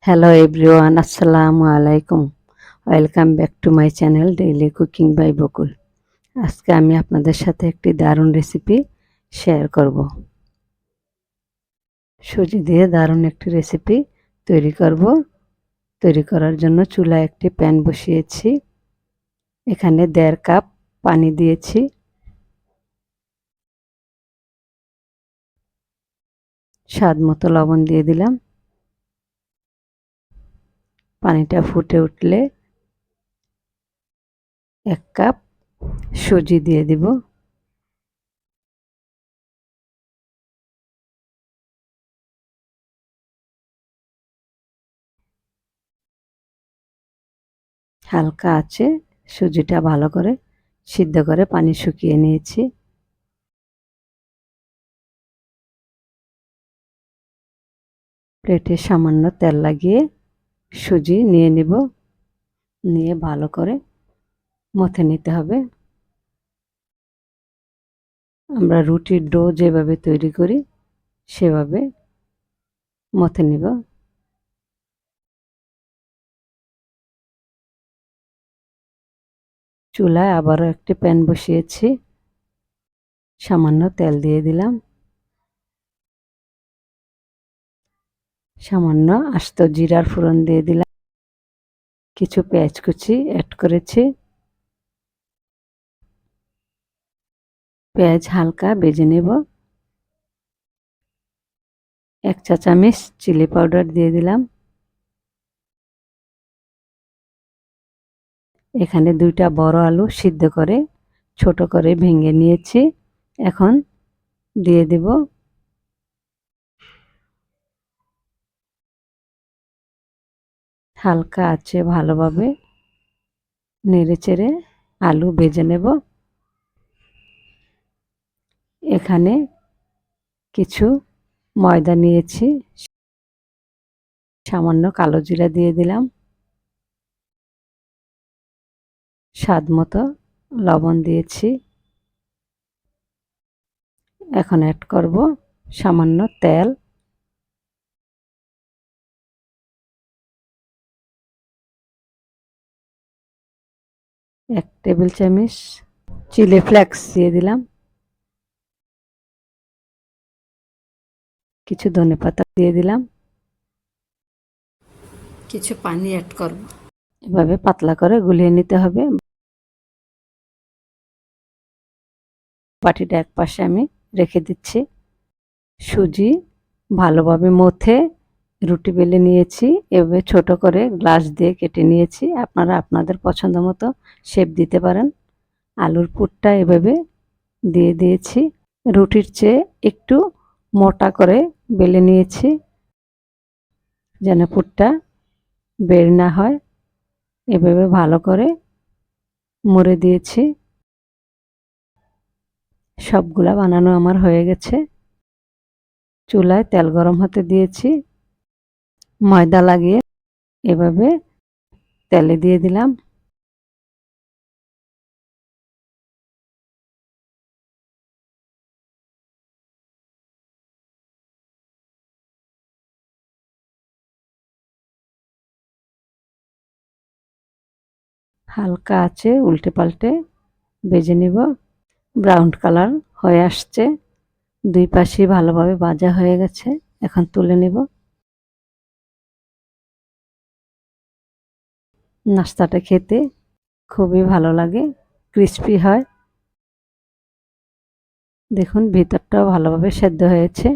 Hello everyone, Assalamu alaikum. Welcome back to my channel Daily Cooking by Bokul. আজকে আমি আপনাদের সাথে একটি দারুণ রেসিপি শেয়ার করব। সুজি দিয়ে দারুণ একটি রেসিপি তৈরি করব। তৈরি করার জন্য চুলায় একটি প্যান বসিয়েছি। এখানে 1.5 কাপ পানি দিয়েছি। স্বাদ মতো লবণ দিয়ে দিলাম। পানিটা ফুটে উঠলে 1 কাপ সুজি দিয়ে দিব। হালকা আঁচে সুজিটা ভালো করে সিদ্ধ করে পানি শুকিয়ে নিয়েছি। প্লেটে সামান্য তেল লাগিয়ে সুজি নিয়ে নিব। নিয়ে ভালো করে মথে নিতে হবে। আমরা রুটির ডো যেভাবে তৈরি করি সেভাবে মথে নিব। চুলায় আবারও একটি প্যান বসিয়েছি। সামান্য তেল দিয়ে দিলাম। সামান্য আস্ত জিরার ফোড়ন দিয়ে দিলাম। কিছু পেঁয়াজ কুচি অ্যাড করেছি। পেঁয়াজ হালকা ভেজে নেব। 1 চা চামচ চিলি পাউডার দিয়ে দিলাম। এখানে 2টা বড় আলু সিদ্ধ করে ছোট করে ভেঙে নিয়েছি। এখন দিয়ে দেব। হালকা আঁচে ভালোভাবে নেড়েচেড়ে আলু ভেজে নেব। এখানে কিছু ময়দা নিয়েছি। সামান্য কালো জিরা দিয়ে দিলাম। স্বাদ মতো লবণ দিয়েছি। এখন অ্যাড করব সামান্য তেল। এক টেবিল চামচ চিলি ফ্লেক্স দিয়ে দিলাম। কিছু ধনেপাতা দিয়ে দিলাম। কিছু পানি অ্যাড করব। এভাবে পাতলা করে গুলিয়ে নিতে হবে। বাটিটা একপাশে আমি রেখে দিচ্ছি। সুজি ভালোভাবে মথে রুটি বেলে নিয়েছি। এভাবে ছোট করে গ্লাস দিয়ে কেটে নিয়েছি। আপনারা আপনাদের পছন্দ মতো শেপ দিতে পারেন। আলুর পুরটা এভাবে দিয়ে দিয়েছি। রুটির চেয়ে একটু মোটা করে বেলে নিয়েছি যেন পুরটা বের না হয়। এভাবে ভালো করে মুড়ে দিয়েছি। সবগুলা বানানো আমার হয়ে গেছে। চুলায় তেল গরম হতে দিয়েছি। ময়দা লাগিয়ে এভাবে তেলে দিয়ে দিলাম। হালকা আঁচে উল্টে পাল্টে ভেজে নিব। ব্রাউন কালার হয়ে আসছে। 2 পাশই ভালোভাবে ভাজা হয়ে গেছে। এখন তুলে নিব। নাস্তাটা খেতে খুবই ভালো লাগে, ক্রিস্পি হয়। দেখুন ভিতরটাও ভালোভাবে সেদ্ধ হয়েছে।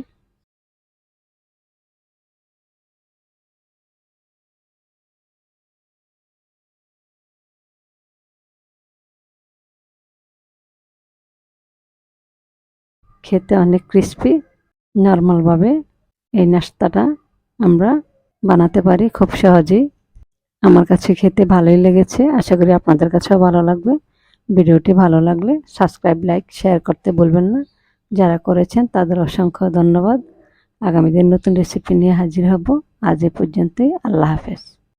খেতে অনেক ক্রিস্পি। নরমালভাবে এই নাস্তাটা আমরা বানাতে পারি খুব সহজেই। আমার কাছে খেতে ভালোই লেগেছে। আশা করি আপনাদের কাছেও ভালো লাগবে। ভিডিওটি ভালো লাগলে সাবস্ক্রাইব, লাইক, শেয়ার করতে ভুলবেন না। যারা করেছেন তাদের অসংখ্য ধন্যবাদ। আগামী দিন নতুন রেসিপি নিয়ে হাজির হব। আজ এ পর্যন্তই। আল্লাহ হাফেজ।